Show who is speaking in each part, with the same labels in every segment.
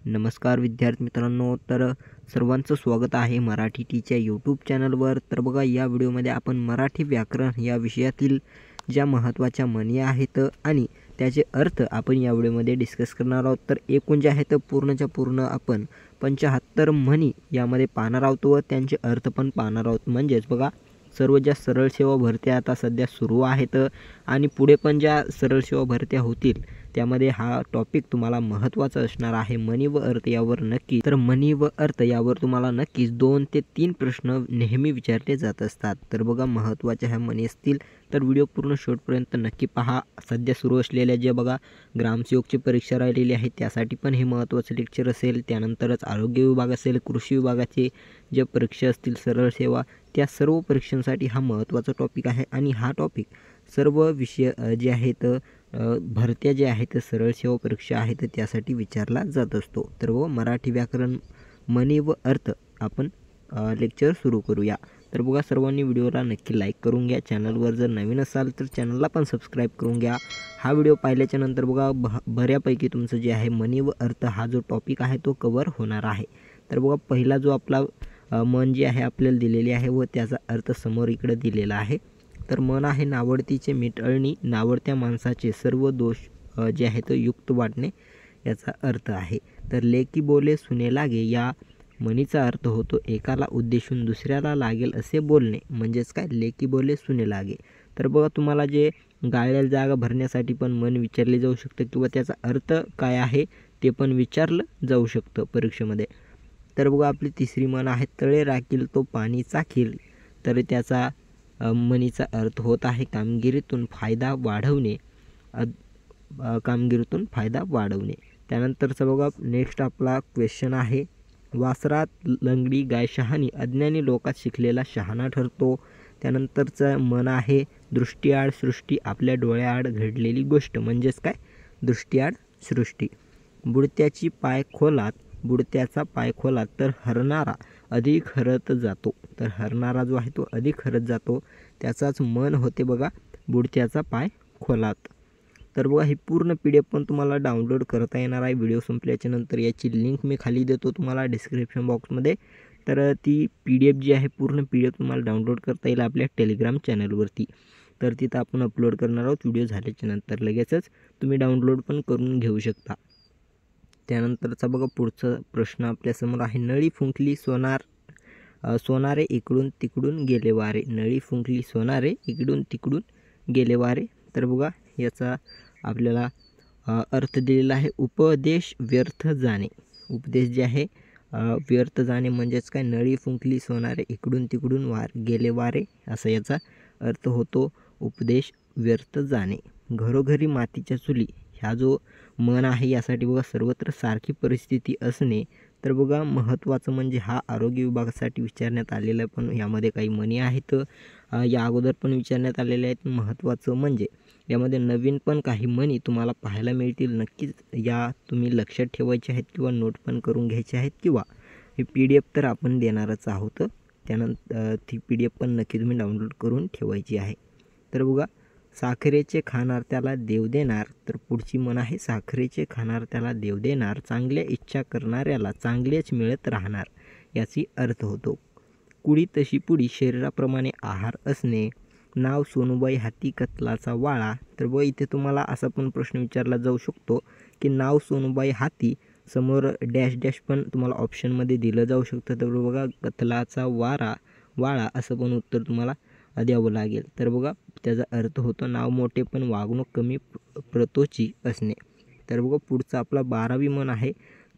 Speaker 1: नमस्कार विद्यार्थी मित्रांनो, तर सर्वांचं स्वागत आहे मराठी टीच्या यूट्यूब चॅनलवर। तर बघा, या व्हिडिओमध्ये आपण मराठी व्याकरण या विषयातील ज्या महत्त्वाच्या म्हणी आहेत आणि त्याचे अर्थ आपण या व्हिडिओमध्ये डिस्कस करणार आहोत। तर एकूण जे आहेत पूर्णच्या पूर्ण आपण 75 म्हणी यामध्ये पाहणार आहोत व त्यांचे अर्थ पण पाहणार आहोत। म्हणजेच बघा, सर्व ज्या सरळ सेवा भरत्या आता सध्या सुरू आहेत आणि पुढे पण ज्या सरळ सेवा भरत्या होतील त्यामध्ये हा टॉपिक तुम्हाला महत्त्वाचा असणार आहे। म्हणी व अर्थ यावर नक्की, तर म्हणी व अर्थ यावर तुम्हाला नक्कीच 2 ते 3 प्रश्न नेहमी विचारले जात असतात। तर बघा, महत्त्वाच्या ह्या म्हणी असतील तर व्हिडिओ पूर्ण शेवटपर्यंत नक्की पहा। सध्या सुरू असलेल्या जे बघा ग्रामसेवकची परीक्षा राहिलेली आहे त्यासाठी पण हे महत्त्वाचं लेक्चर असेल। त्यानंतरच आरोग्य विभाग असेल, कृषी विभागाचे जे परीक्षा असतील सरळ सेवा, त्या सर्व परीक्षांसाठी हा महत्त्वाचा टॉपिक आहे। आणि हा टॉपिक सर्व विषय जे आहेत भरत्या जे आहेत सरळ सेवा परीक्षा आहेत त्यासाठी विचारला जात असतो। तर व मराठी व्याकरण म्हणी व अर्थ आपण लेक्चर सुरू करूया। तर बघा, सर्वांनी व्हिडिओला नक्की लाईक करून घ्या। चॅनलवर जर नवीन असाल तर चॅनलला पण सबस्क्राईब करून घ्या। हा व्हिडिओ पाहिल्याच्या नंतर बघा बऱ्यापैकी तुमचं जे आहे म्हणी व अर्थ हा जो टॉपिक आहे तो कव्हर होणार आहे। तर बघा, पहिला जो आपला म्हण जी आहे आपल्याला दिलेली आहे व त्याचा अर्थ समोर इकडे दिलेला आहे। तर म्हण आहे, नावडतीचे मिटळणी, नावडत्या माणसाचे सर्व दोष जे आहेत युक्त वाटणे, याचा अर्थ आहे। तर लेकी बोले सुने लागे या म्हणीचा अर्थ होतो एकाला उद्देशून दुसऱ्याला लागेल असे बोलणे। म्हणजेच काय, लेकी बोले सुने लागे। तर बघा, तुम्हाला जे गाळलेली जागा भरण्यासाठी पण म्हण विचारले जाऊ शकतं किंवा त्याचा अर्थ काय आहे ते पण विचारलं जाऊ शकतं परीक्षेमध्ये। तर बघा, आपली तिसरी म्हण आहे, तळे राखील तो पाणी चाखील। तर त्याचा म्हणीचा अर्थ होत आहे कामगिरीतून फायदा वाढवणे, कामगिरीतून फायदा वाढवणे। त्यानंतरचा बघा नेक्स्ट आपला क्वेश्चन आहे, वासरात लंगडी गाय शहाणी, अज्ञानी लोकात शिकलेला शहाणा ठरतो। त्यानंतरचं म्हण आहे, दृष्टीआड सृष्टी, आपल्या डोळ्याआड घडलेली गोष्ट। म्हणजेच काय, दृष्टीआड सृष्टी। बुडत्याची पाय खोलात, बुडत्याचा पाय खोलात तर हरणारा अधिक हरत जातो। तर हरणारा जो आहे तो अधिक हरत जातो, त्याचाच म्हण होते बघा, बुडत्याचा पाय खोलात। तर बघा, ही पूर्ण PDF पण तुम्हाला डाउनलोड करता येणार आहे व्हिडिओ संपल्याच्या नंतर। याची लिंक मी खाली देतो तुम्हाला डिस्क्रिप्शन बॉक्समध्ये। तर ती PDF जी आहे पूर्ण PDF तुम्हाला डाउनलोड करता येईल आपल्या टेलिग्राम चॅनलवरती। तर तिथं आपण अपलोड करणार आहोत व्हिडिओ झाल्याच्या नंतर, लगेचच तुम्ही डाउनलोड पण करून घेऊ शकता। त्यानंतरचा बघा पुढचा प्रश्न आपल्यासमोर आहे, नळी फुंकली सोनारे इकडून तिकडून गेले वारे। नळी फुंकली सोनारे इकडून तिकडून गेले वारे। तर बघा, याचा आपल्याला अर्थ दिलेला आहे, उपदेश व्यर्थ जाणे। उपदेश जे आहे व्यर्थ जाणे म्हणजेच काय, नळी फुंकली सोनारे इकडून तिकडून गेले वारे, असा याचा अर्थ होतो, उपदेश व्यर्थ जाणे। घरोघरी मातीच्या चुली, ह्या जो म्हण आहे यासाठी बघा सर्वत्र सारखी परिस्थिती असणे। तर बघा, महत्त्वाचं म्हणजे हा आरोग्य विभागासाठी विचारण्यात आलेला पण यामध्ये काही म्हणी आहेत या अगोदर पण विचारण्यात आलेल्या आहेत। महत्त्वाचं म्हणजे यामध्ये नवीन पण काही म्हणी तुम्हाला पाहायला मिळतील। नक्कीच या तुम्ही लक्षात ठेवायचे आहेत किंवा नोट पण करून घ्यायचे आहेत, किंवा हे PDF तर आपण देणारच आहोत। त्यानंतर ती PDF पण नक्की तुम्ही डाउनलोड करून ठेवायची आहे। तर बघा, साखरेचे खाणार त्याला देव देणार। तर पुढची म्हण आहे, साखरेचे खाणार त्याला देव देणार, चांगल्या इच्छा करणाऱ्याला चांगलेच मिळत राहणार, याची अर्थ होतो। कुडी तशी पुडी, शरीराप्रमाणे आहार असणे। नाव सोनूबाई हाती कत्लाचा वाळा। तर बघा, इथे तुम्हाला असा पण प्रश्न विचारला जाऊ शकतो की नाव सोनूबाई हाती, समोर डॅश डॅश पण तुम्हाला ऑप्शनमध्ये दिलं जाऊ शकतं। तर बघा, कत्लाचा वाळा असं पण उत्तर तुम्हाला द्यावं लागेल। तर बघा, त्याचा अर्थ होतो नाव मोठे पण वागणूक कमी प्रतोची असणे। तर बघा, पुढचा आपला 12वी म्हण आहे,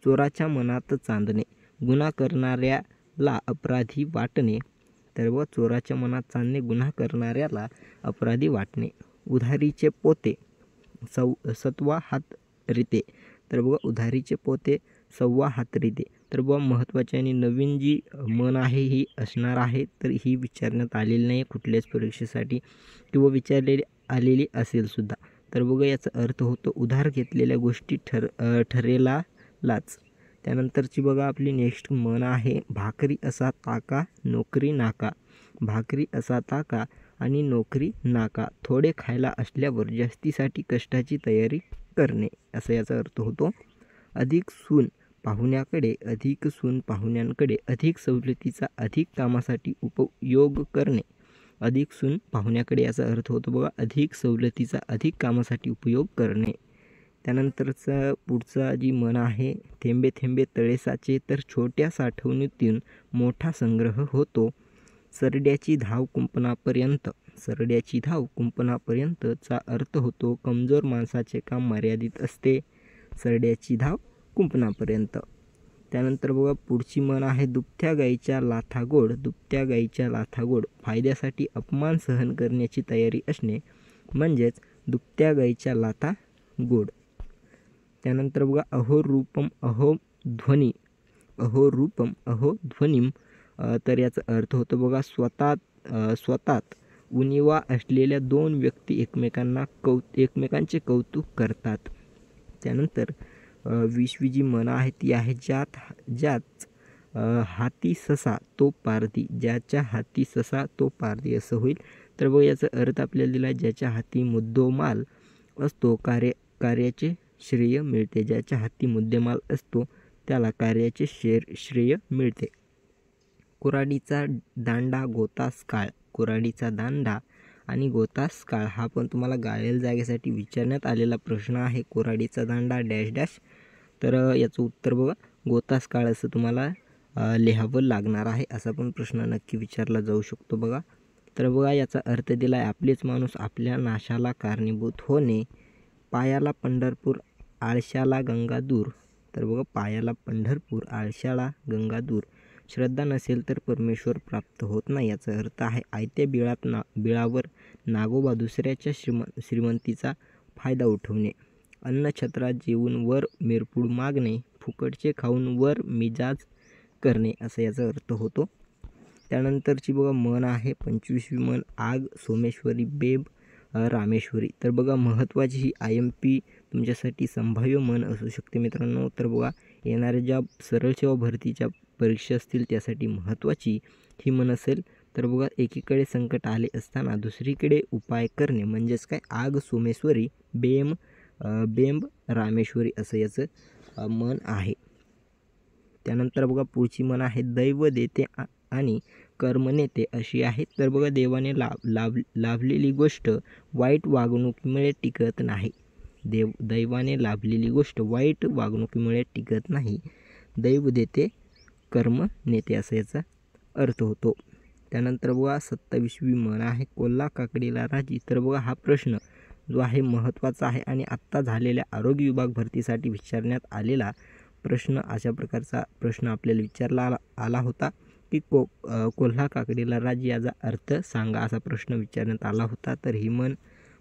Speaker 1: चोराच्या मनात चांदणे, गुन्हा करणाऱ्याला अपराधी वाटणे। तर बघा, चोराच्या मनात चांदणे, गुन्हा करणाऱ्याला अपराधी वाटणे। उधारीचे पोते सत्वा हात रिते। तर बघा, उधारीचे पोते सव्वा हात रिते। तर बघा, महत्त्वाची आणि नवीन जी म्हण आहे ही असणार आहे। तर ही विचारण्यात आलेली नाही कुठल्याच परीक्षेसाठी किंवा विचारलेली आलेली असेल सुद्धा। तर बघा, याचा अर्थ होतो उधार घेतलेल्या गोष्टी ठरेला लाच। त्यानंतरची बघा आपली नेक्स्ट म्हण आहे, भाकरी असा ताका नोकरी नाका। भाकरी असा ताका आणि नोकरी नाका, थोडे खायला असल्यावर जास्तीसाठी कष्टाची तयारी करणे, असा याचा अर्थ होतो। अधिक सून पाहुण्याकडे अधिक सून पाहुण्यांकडे अधिक सवलतीचा अधिक कामासाठी उपयोग करणे. अधिक सून पाहुण्याकडे याचा अर्थ होतो बघा अधिक सवलतीचा अधिक कामासाठी उपयोग करणे. त्यानंतरचा पुढचा जी म्हण आहे, थेंबे थेंबे तळे साचे तर छोट्या साठवणीतून मोठा संग्रह होतो. सरड्याची धाव कुंपणापर्यंत. सरड्याची धाव कुंपणापर्यंतचा अर्थ होतो कमजोर माणसाचे काम मर्यादित असते. सरड्याची धाव कुंपणापर्यंत. त्यानंतर बघा पुढची म्हण आहे, दुभत्या गाईच्या लाथा गोड. दुभत्या गाईच्या लाथा गोड. फायद्यासाठी अपमान सहन करण्याची तयारी असणे म्हणजेच दुभत्या गाईच्या लाथा गोड. त्यानंतर बघा अहो रूपम अहो ध्वनी. अहो रूपम अहो ध्वनिम. तर याचा अर्थ होतो बघा स्वतःत उणिवा असलेल्या दोन व्यक्ती एकमेकांचे कौतुक करतात. त्यानंतर 20वी जी म्हण आहे ती आहे, ज्याच हाती ससा तो पारधी. ज्याच्या हाती ससा तो पारधी असं होईल. तर बघा याचा अर्थ आपल्याला दिला, ज्याच्या हाती मुद्देमाल असतो कार्याचे श्रेय मिळते. ज्याच्या हाती मुद्देमाल असतो त्याला कार्याचे श्रेय मिळते. कुऱ्हाडीचा दांडा गोतास काळ. कुऱ्हाडीचा दांडा आणि गोतास काळ हा पण तुम्हाला गाळलेल्या जागेसाठी विचारण्यात आलेला प्रश्न आहे. कुऱ्हाडीचा दांडा डॅश डॅश. तर याचं उत्तर बघा गोतास काळ असं तुम्हाला लिहावं लागणार आहे. असा पण प्रश्न नक्की विचारला जाऊ शकतो बघा. तर बघा याचा अर्थ दिला आहे, आपलेच माणूस आपल्या नाशाला कारणीभूत होणे. पायाला पंढरपूर आळशाला गंगा दूर. तर बघा पायाला पंढरपूर आळशाला गंगा दूर. श्रद्धा नसेल तर परमेश्वर प्राप्त होत नाही. याचा अर्थ आहे आयत्या बिळावर नागोबा दुसऱ्याच्या श्रीमंतीचा फायदा उठवणे. अन्नछत्रात जेवून वर मिरपूड मागणे. फुकटचे खाऊन वर मिजाज करणे असा याचा अर्थ होतो. त्यानंतरची बघा म्हण आहे 25वी म्हण, आग सोमेश्वरी बेब रामेश्वरी. तर बघा महत्त्वाची ही IMP तुमच्यासाठी संभाव्य म्हण असू शकते मित्रांनो. तर बघा येणाऱ्या ज्या सरळ सेवा भरतीच्या परीक्षा असतील त्यासाठी महत्त्वाची ही म्हण असेल. तर बघा एकीकडे संकट आले असताना दुसरीकडे उपाय करणे म्हणजेच काय, आग सोमेश्वरी बेंब रामेश्वरी असं याचं म्हण आहे. त्यानंतर बघा पुढची म्हण आहे, दैव देते आणि कर्म नेते अशी आहे. तर बघा देवाने लाभलेली गोष्ट वाईट वागणुकीमुळे टिकत नाही. दैवाने लाभलेली गोष्ट वाईट वागणुकीमुळे टिकत नाही. दैव देते कर्म नेते असा याचा अर्थ होतो. त्यानंतर बघा 27वी म्हण आहे, कोल्हा काकडीला राजी. तर बघा हा प्रश्न जो आहे महत्त्वाचा आहे आणि आत्ता झालेल्या आरोग्य विभाग भरतीसाठी विचारण्यात आलेला प्रश्न. अशा प्रकारचा प्रश्न आपल्याला विचारला आला होता की कोल्हा काकडीला राजी याचा अर्थ सांगा असा प्रश्न विचारण्यात आला होता. तर ही म्हण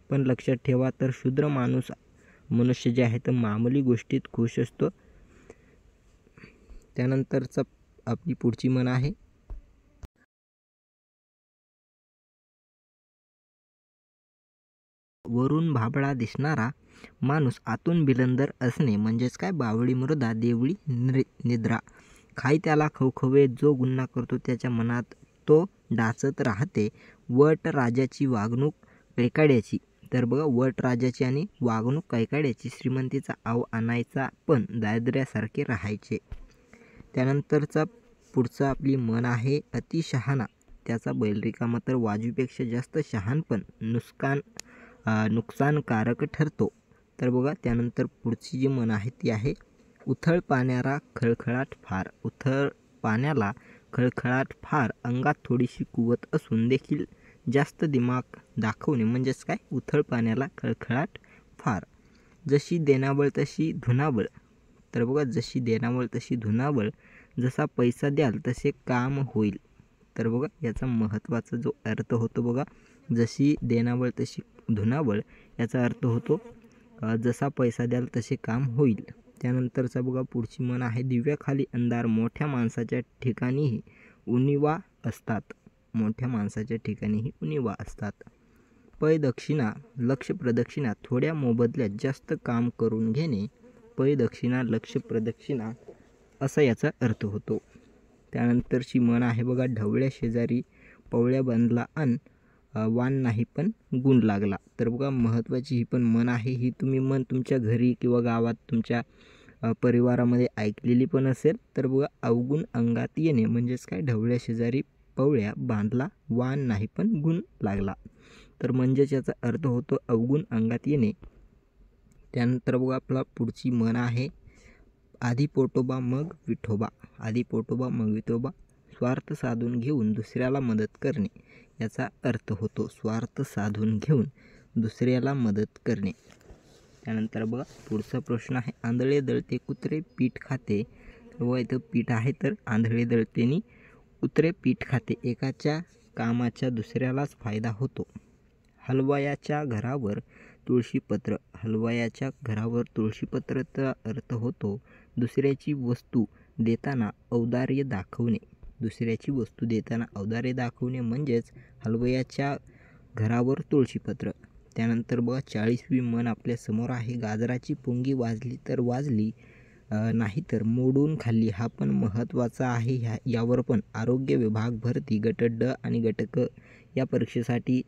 Speaker 1: पण लक्षात ठेवा. तर शूद्र मनुष्य जे आहे तर मामूली गोष्टीत खुश असतो. त्यानंतरचा आपली पुढची म्हण आहे, वरून भाबडा दिसणारा माणूस आतून बिलंदर असणे म्हणजेच काय, बावळी मृदा देवळी निद्रा. खाई त्याला खवखवे, जो गुन्हा करतो त्याच्या मनात तो डाचत राहते. वट राजाची वागणूक कैकाड्याची. तर बघा वट राजाची आणि वागणूक कैकाड्याची. श्रीमंतीचा आव आणायचा पण दारिद्र्यासारखे राहायचे. त्यानंतरचा पुढचा आपली म्हण आहे, अति शहाणा त्याचा बैल रिकामा. तर वाजूपेक्षा जास्त शहाणपण नुकसानकारक ठरतो. तर बघा त्यानंतर पुढची जी म्हण आहे ती आहे, उथळ पाण्याला खळखळाट फार. उथळ पाण्याला खळखळाट फार. अंगात थोडीशी कुवत असून देखील जास्त दिमाग दाखवणे म्हणजेच काय, उथळ पाण्याला खळखळाट फार. जशी देणावळ तशी धुनावळ. तर बघा जशी देणावळ तशी धुनावळ. जसा पैसा द्याल तसे काम होईल. तर बघा याचा महत्त्वाचा जो अर्थ होतो बघा, जशी देणावळ तशी धुनावळ याचा अर्थ होतो जसा पैसा द्याल तसे काम होईल. त्यानंतरचा बघा पुढची म्हण आहे, दिव्याखाली अंधार मोठ्या माणसाच्या ठिकाणीही उणिवा असतात. मोठ्या माणसाच्या ठिकाणीही उणिवा असतात. पै दक्षिणा लक्ष प्रदक्षिणा थोड्या मोबदल्यात जास्त काम करून घेणे. पै दक्षिणा लक्ष प्रदक्षिणा असा याचा अर्थ होतो. त्यानंतरची म्हण आहे बघा, ढवळ्या शेजारी पवळ्या बांधला अन वान नाही पण गुण लागला. तर बघा महत्त्वाची ही पण म्हण आहे. ही तुम्ही म्हण तुमच्या घरी किंवा गावात तुमच्या परिवारामध्ये ऐकलेली पण असेल. तर बघा अवगुण अंगात येणे म्हणजेच काय, ढवळ्या शेजारी पवळ्या बांधला वान नाही पण गुण लागला. तर म्हणजेच याचा अर्थ होतो अवगुण अंगात येणे. त्यानंतर बघा आपला पुढची म्हण आहे, आधी पोटोबा मग विठोबा. आधी पोटोबा मग विठोबा. स्वार्थ साधून घेऊन दुसऱ्याला मदत करणे याचा अर्थ होतो स्वार्थ साधून घेऊन दुसऱ्याला मदत करणे. त्यानंतर बघा पुढचा प्रश्न आहे, आंधळे दळते कुत्रे पीठ खाते. व इथं पीठ आहे, तर आंधळे दळतेनी कुत्रे पीठ खाते. एकाच्या कामाचा दुसऱ्यालाच फायदा होतो. हलवायाच्या घरावर तुळशीपत्र. हलवायाच्या घरावर तुळशीपत्रचा अर्थ होतो दुसऱ्याची वस्तू देताना औदार्य दाखवणे. दुसऱ्याची वस्तू देताना औदार्य दाखवणे म्हणजेच हलवयाच्या घरावर तुळशीपत्र. त्यानंतर बघा 40वी म्हण आपल्या समोर आहे, गाजराची पुंगी वाजली तर वाजली नाही तर मोडून खाल्ली. हा पण महत्त्वाचा आहे. यावर पण आरोग्य विभाग भरती गट ड आणि गट क या परीक्षेसाठी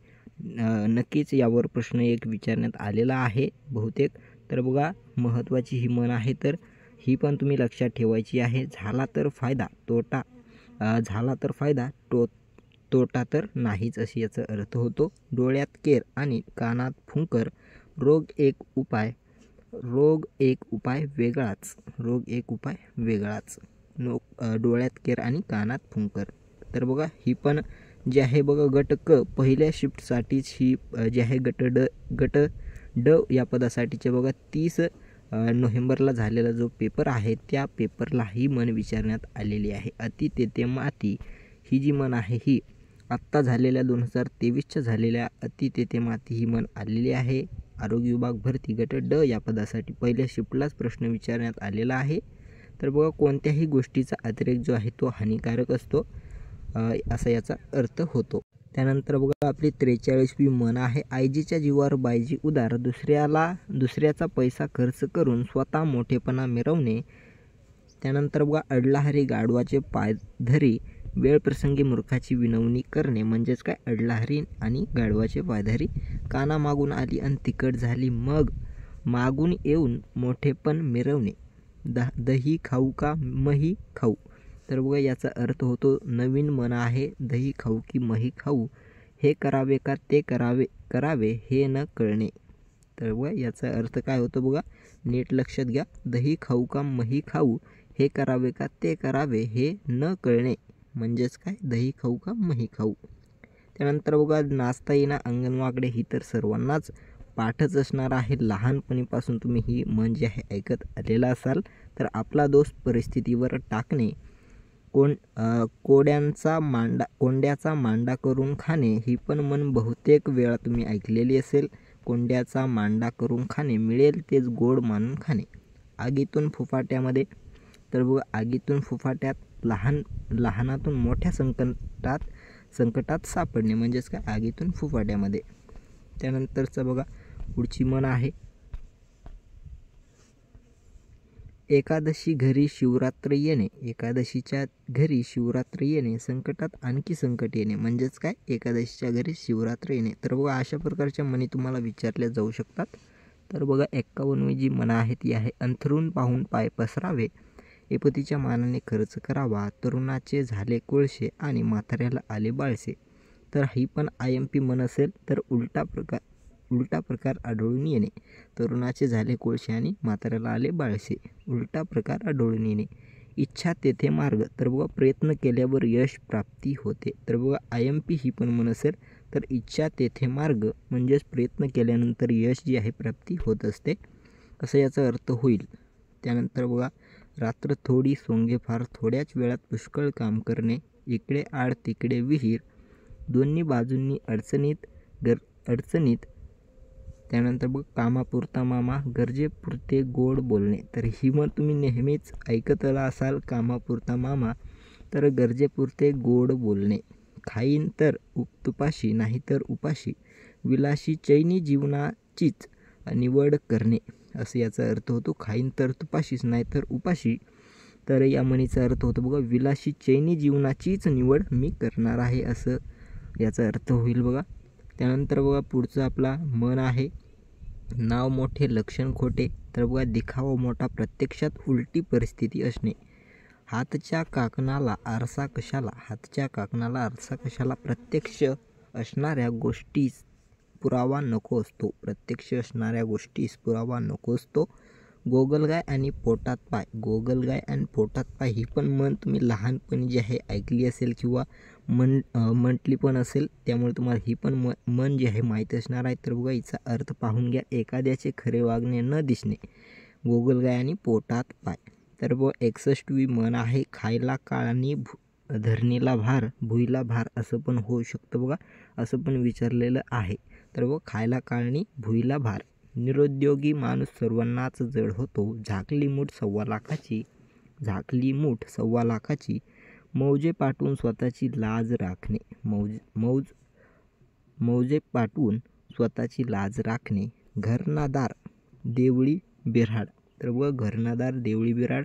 Speaker 1: नक्कीच यावर प्रश्न एक विचारण्यात आलेला आहे बहुतेक. तर बघा महत्त्वाची ही म्हण आहे, तर ही पण तुम्ही लक्षात ठेवायची आहे. झाला तर फायदा तोटा, झाला तर फायदा तोटा तर नाहीच अशी याचा अर्थ होतो. डोळ्यात केर आणि कानात फुंकर. रोग एक उपाय वेगळाच. रोग एक उपाय वेगळाच. डोळ्यात केर आणि कानात फुंकर. तर बघा ही पण जी आहे बघा गट क पहिल्या शिफ्टसाठीच ही जी आहे गट ड या पदासाठीचे बघा 30 नोव्हेंबरला झालेला जो पेपर आहे त्या पेपरला ही म्हण विचारण्यात आलेली आहे. अति तेथे माती ही जी म्हण आहे ही आत्ता झालेल्या 2023च्या झालेल्या अति तेथे माती ही म्हण आलेली आहे. आरोग्य विभाग भरती गट ड या पदासाठी पहिल्या शिफ्टलाच प्रश्न विचारण्यात आलेला आहे. तर बघा कोणत्याही गोष्टीचा अतिरेक जो आहे तो हानिकारक असतो असा याचा अर्थ होतो. त्यानंतर बघा आपली 43वी म्हण आहे, आयजीच्या जीवावर बायजी उदार. दुसऱ्याचा पैसा खर्च करून स्वतः मोठेपणा मिरवणे. त्यानंतर बघा अडलाहरी गाढवाचे पायधरी. वेळ प्रसंगी मूर्खाची विनवणी करणे म्हणजेच काय, अडलाहरी आणि गाढवाचे पायधरी. काना मागून आली आणि तिखट झाली मग मागून येऊन मोठेपण मिरवणे. दही खाऊ का मही खाऊ. तर बघा याचा अर्थ होतो नवीन म्हण आहे, दही खाऊ की मही खाऊ. हे करावे का ते करावे हे न कळणे. तर बघा याचा अर्थ काय होतो बघा, नीट लक्षात घ्या. दही खाऊ का मही खाऊ, हे करावे का ते करावे हे न कळणे म्हणजेच काय, दही खाऊ का मही खाऊ. त्यानंतर बघा नाचता येईना अंगणवाकडे. ही तर सर्वांनाच पाठच असणार आहे. लहानपणीपासून तुम्ही ही म्हण जी आहे ऐकत आलेला असाल. तर आपला दोष परिस्थितीवर टाकणे. कोंड्याचा मांडा करून खाणे. ही पण म्हण बहुतेक वेळा तुम्ही ऐकलेली असेल. कोंड्याचा मांडा करून खाणे, मिळेल तेच गोड मानून खाणे. आगीतून फुफाट्यामध्ये. तर बघा आगीतून फुफाट्यात लहानातून मोठ्या संकटात सापडणे म्हणजेच काय, आगीतून फुफाट्यामध्ये. त्यानंतरचं बघा पुढची म्हण आहे, एकादशी घरी शिवरात्र येणे. एकादशीच्या घरी शिवरात्र येणे, संकटात आणखी संकट येणे म्हणजेच काय, एकादशीच्या घरी शिवरात्र येणे. तर बघा अशा प्रकारच्या म्हणी तुम्हाला विचारल्या जाऊ शकतात. तर बघा 51वी जी म्हण आहे ती आहे, अंथरूण पाहून पाय पसरावे. एपतीच्या मानाने खर्च करावा. तरुणाचे झाले कोळशे आणि म्हाताऱ्याला आले बाळसे. तर ही पण IMP म्हण असेल. तर उलटा प्रकार आढळून येणे. तरुणाचे झाले कोळशे आणि म्हाताऱ्याला आले बाळसे. उलटा प्रकार आढळून येणे. इच्छा तेथे मार्ग. तर बघा प्रयत्न केल्यावर यश प्राप्ती होते. तर बघा IMP ही पण म्हण असेल. तर इच्छा तेथे मार्ग म्हणजेच प्रयत्न केल्यानंतर यश जी आहे प्राप्ती होत असते असं याचा अर्थ होईल. त्यानंतर बघा रात्र थोडी सोंगे फार. थोड्याच वेळात पुष्कळ काम करणे. इकडे आड तिकडे विहीर. दोन्ही बाजूंनी अडचणीत. त्यानंतर बघ कामापुरता मामा. गरजेपुरते गोड बोलणे. तर ही मग तुम्ही नेहमीच ऐकत आला असाल, कामापुरता मामा तर गरजेपुरते गोड बोलणे. खाईन तर तुपाशी नाही तर उपाशी. विलासी चैनी जीवनाचीच निवड करणे असं याचा अर्थ होतो. खाईन तर तुपाशीच नाही तर उपाशी. तर या म्हणीचा अर्थ होतो बघा, विलासी चैनी जीवनाचीच निवड मी करणार आहे असं याचा अर्थ होईल बघा. त्यानंतर बघा पुढचा आपला म्हण आहे, नाव मोठे लक्षण खोटे. तर बघा दिखावा मोठा प्रत्यक्षात उलटी परिस्थिती असणे. हातच्या काकणाला आरसा कशाला. हातच्या काकणाला आरसा कशाला. प्रत्यक्ष असणाऱ्या गोष्टीस पुरावा नको असतो. प्रत्यक्ष असणाऱ्या गोष्टीस पुरावा नको असतो. गोगलगाय आणि पोटात पाय. गोगलगाय आणि पोटात पाय ही पण म्हण तुम्ही लहानपणी जी आहे ऐकली असेल किंवा म्हटली पण असेल, त्यामुळे तुम्हाला ही पण म्हण जी आहे माहीत असणार आहे. तर बघा हिचा अर्थ पाहून घ्या. एखाद्याचे खरे वागणे न दिसणे. गोगलगाय आणि पोटात पाय. तर बघ 61वी म्हण आहे, खायला काळ आणि धरणीला भार भुईला भार. असं पण होऊ शकतं बघा, असं पण विचारलेलं आहे. तर बघ खायला काळ आणि भुईला भार. निरुद्योगी माणूस सर्वांनाच जड होतो. झाकली मूठ 1.25 लाखाची. झाकली मूठ 1.25 लाखाची. मौजे पाठवून स्वतःची लाज राखणे. मौजे पाठवून स्वतःची लाज राखणे. घरनादार देवळी बिऱ्हाड. तर बघ घरनादार देवळी बिऱ्हाड.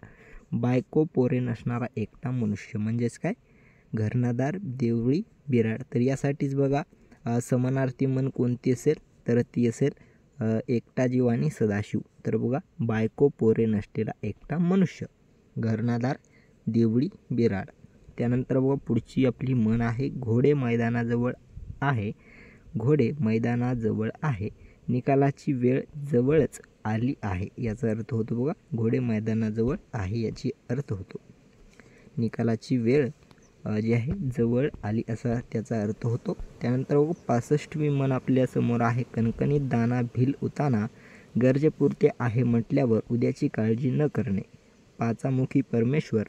Speaker 1: बायको पोरे नसणारा एकटा मनुष्य. म्हणजेच काय, घरनादार देवळी बिऱ्हाड. तर यासाठीच बघा समानार्थी म्हण कोणती असेल, तर ती असेल एकटा जीव आणि सदाशिव. तर बघा बायको पोरे नसलेला एकटा मनुष्य. घरनादार देवळी बिऱ्हाड. त्यानंतर बघा पुढची आपली म्हण आहे, घोडे मैदानाजवळ आहे. घोडे मैदानाजवळ आहे. निकालाची वेळ जवळच आली आहे. याचा अर्थ होतो बघा घोडे मैदानाजवळ आहे याची अर्थ होतो. निकालाची वेळ जी आहे जवळ आली असा त्याचा अर्थ होतो. त्यानंतर बघू 65वी म्हण आपल्या समोर आहे, कणकणीत दाना भिल उताना. गरजेपुरते आहे म्हटल्यावर उद्याची काळजी न करणे. पाचामुखी परमेश्वर.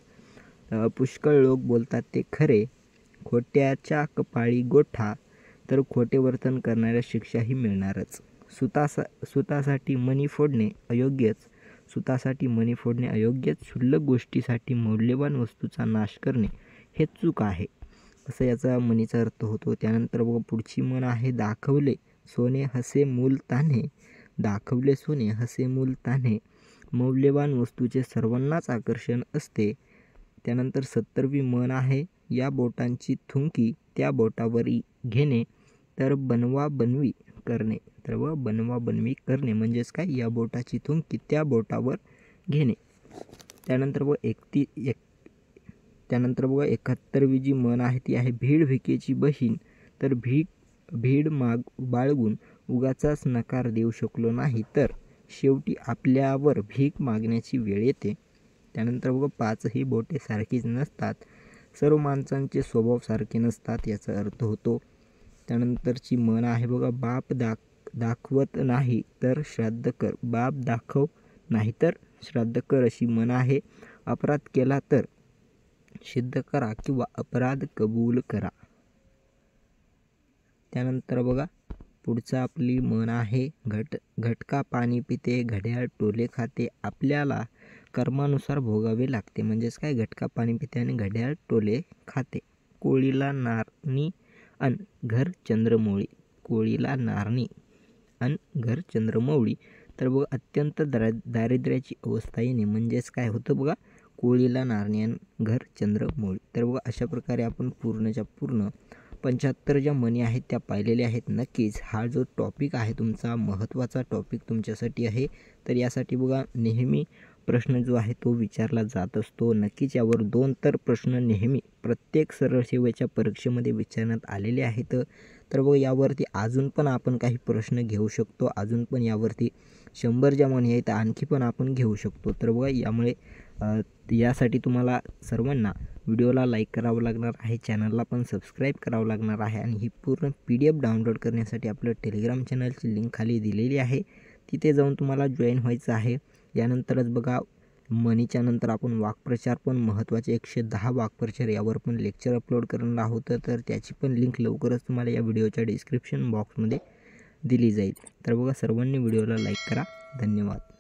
Speaker 1: पुष्कळ लोक बोलतात ते खरे. खोट्याच्या कपाळी गोठा. तर खोटे वर्तन करणाऱ्या शिक्षाही मिळणारच. सुतासाठी मणी फोडणे अयोग्यच. सुतासाठी मणी फोडणे अयोग्यच. क्षुल्लक गोष्टीसाठी मौल्यवान वस्तूचा नाश करणे हे चूक आहे, असं याचा म्हणीचा अर्थ होतो. त्यानंतर बघा पुढची म्हण आहे, दाखवले सोने हसे मूल तान्हे. दाखवले सोने हसे मूल तान्हे. मौल्यवान वस्तूचे सर्वांनाच आकर्षण असते. त्यानंतर 70वी म्हण आहे, या बोटांची थुंकी त्या बोटावर घेणे. तर बनवा बनवी करणे. तर बनवा बनवी करणे म्हणजेच काय, या बोटाची थुंकी त्या बोटावर घेणे. त्यानंतर त्यानंतर बघा 71वी जी म्हण आहे ती आहे, भीड भिकेची बहीण. तर भीड बाळगून उगाचाच नकार देऊ शकलो नाही तर शेवटी आपल्यावर भीक मागण्याची वेळ येते. त्यानंतर बघा 5ही बोटे सारखीच नसतात. सर्व माणसांचे स्वभाव सारखे नसतात याचा अर्थ होतो. त्यानंतरची म्हण आहे बघा, बाप दाखवत नाही तर श्राद्ध कर. बाप दाखव नाही तर श्राद्ध कर अशी म्हण आहे. अपराध केला तर सिद्ध करा किंवा अपराध कबूल करा. त्यानंतर बघा पुढचा आपली म्हण आहे, घटका पाणी पिते घड्याळ टोले खाते. आपल्याला कर्मानुसार भोगावे लागते. म्हणजेच काय, घटका पाणी पिते आणि घड्याळ टोले खाते. कोळीला नारणी अन घर चंद्रमौळी. कोळीला नारणी अन घर चंद्रमौळी. तर बघा अत्यंत दारिद्र्याची अवस्था येणे म्हणजेच काय होतं बघा, कोळीला नारणी अन घर चंद्रमौळी. तर बघा अशा प्रकारे आपण पूर्णच्या पूर्ण 75 ज्या म्हणी आहेत त्या पाहिलेल्या आहेत. नक्कीच हा जो टॉपिक आहे तुमचा महत्त्वाचा टॉपिक तुमच्यासाठी आहे. तर यासाठी बघा नेहमी प्रश्न जो आहे तो विचारला जात असतो. नक्कीच यावर 2 तर प्रश्न नेहमी प्रत्येक सरळ सेवेच्या परीक्षेमध्ये विचारण्यात आलेले आहेत. तर बघा यावरती अजून पण आपण काही प्रश्न घेऊ शकतो. अजून पण यावरती 100 ज्या म्हणी आहेत आणखी पण आपण घेऊ शकतो. तर बघा यामुळे यासाठी तुम्हाला सर्वांना व्हिडिओला लाईक करावं लागणार आहे, चॅनलला पण सबस्क्राईब करावं लागणार आहे आणि ही पूर्ण PDF डाउनलोड करण्यासाठी आपलं टेलिग्राम चॅनलची लिंक खाली दिलेली आहे, तिथे जाऊन तुम्हाला जॉईन व्हायचं आहे. यानंतरच बघा म्हणीच्या नंतर आपण वाक्प्रचार पण महत्त्वाचे 110 वाक्प्रचार यावर पण लेक्चर अपलोड करणार आहोत. तर त्याची पण लिंक लवकरच तुम्हाला या व्हिडिओच्या डिस्क्रिप्शन बॉक्समध्ये दिली जाईल. तर बघा सर्वांनी व्हिडिओला लाईक करा. धन्यवाद.